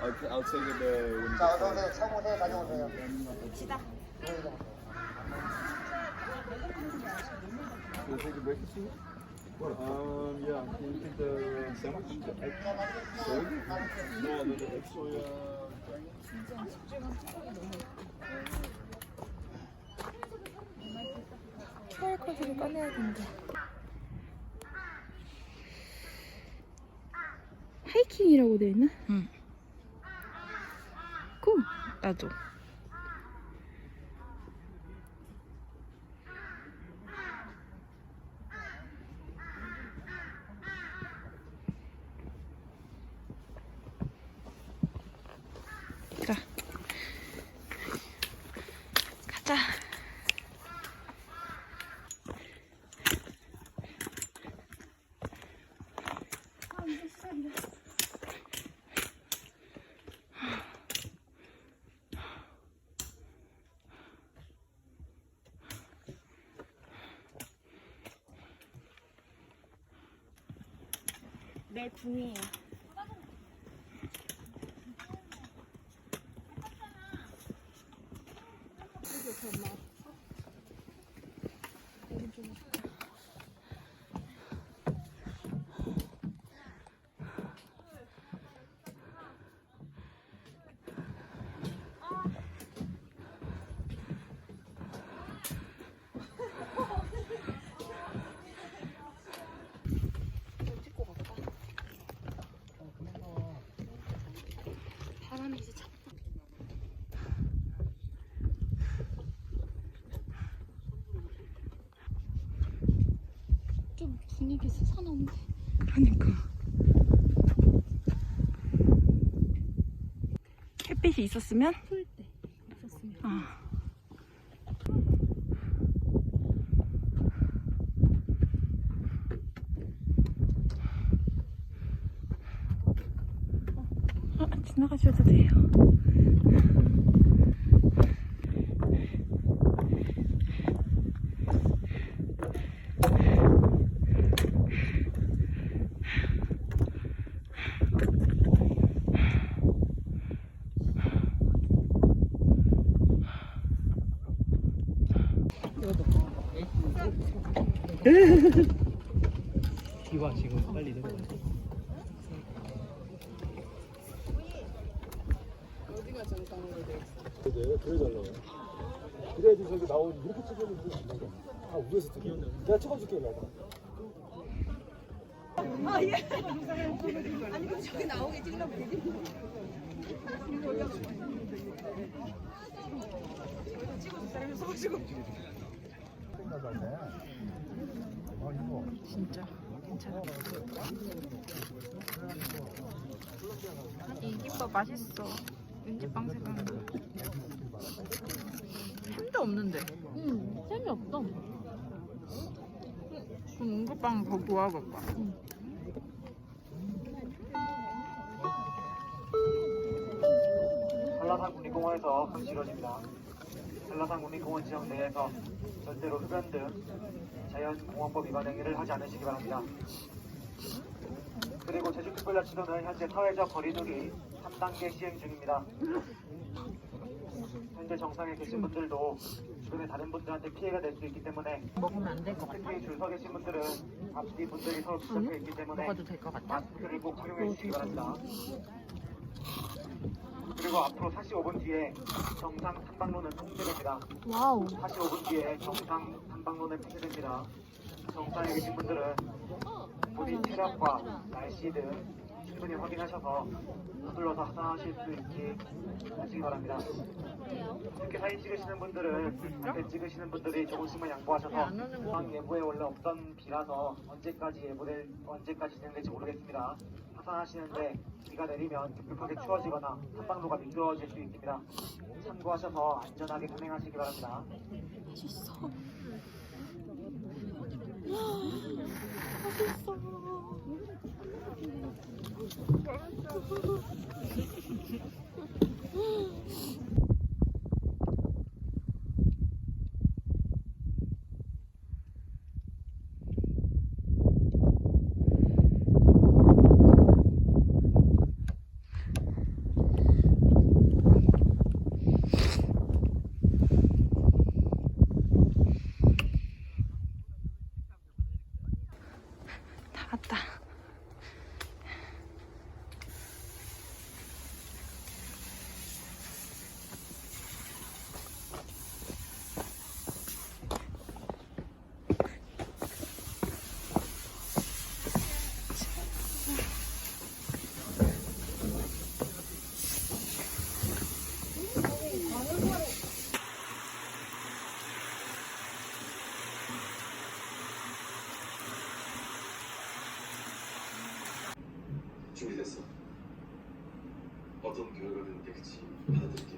I'll take it when you 자, get 어서 there. 오세요. 차고세 가져오세요. 시다. You'll take a breakfast food? Yeah. Can you take the sandwich? The egg? Sorry? No, the egg soya. QR코드를 꺼내야 된다. 하이킹이라고 돼 있나? 응. 고! 나도. 자. 가자. 내 궁이에요. 바람이 이제 차. 좀 분위기 스산한데. 그러니까. 햇빛이 있었으면? 풀 때 있었으면. 아. 지나가셔도 돼요. 비와 지금 빨리 내려가. 어디가 정상으로 돼 있어? 그래 잘 나와. 그래야지 저기 나오니 이렇게 찍으면 안 돼. 아 위에서 찍게. 내가 찍어줄게 이거. 아니 그럼 저기 나오게 찍으려면 되지. 찍어줄 사람이 서가지고. 진짜 괜찮아. 이 김밥 맛있어. 왠지 빵 생각나. 햄도 없는데. 햄이 없어. 그럼 은근빵 더 좋아하겠다. 한라산 국립공원에서 이루어집니다. 한라산 국립공원 지역 내에서 절대로 흡연 등 자연공원법 위반 행위를 하지 않으시기 바랍니다. 그리고 제주특별자치도는 현재 사회적 거리두기 3단계 시행 중입니다. 현재 정상에 계신 분들도 주변의 다른 분들한테 피해가 될 수 있기 때문에 먹으면 안 될 것 같아. 특히 줄 서 계신 분들은 앞뒤 분들이 서로 부착해 있기 때문에 먹어도 될 것 같아. 마스크를 꼭 착용해 주시기 바랍니다. 그리고 앞으로 45분 뒤에 정상 탐방로는 통제됩니다. 와우. 45분 뒤에 정상 탐방로는 폐쇄됩니다. 정상에 계신 분들은 본인 체력과 날씨 등 충분히 확인하셔서 서둘러서 하산하실 수 있게 하시기 바랍니다. 특히 사진 찍으시는 분들은 앞에 찍으시는 분들이 조금씩만 양보하셔서 상황 예보에 원래 없던 비라서 언제까지 진행될지 모르겠습니다. 하산하시는데 비가 내리면 급격하게 추워지거나 탐방로가 미끄러워질 수 있습니다. 참고하셔서 안전하게 운행하시기 바랍니다. 맛있어. 어떤 결과가 될지 받아들일게요.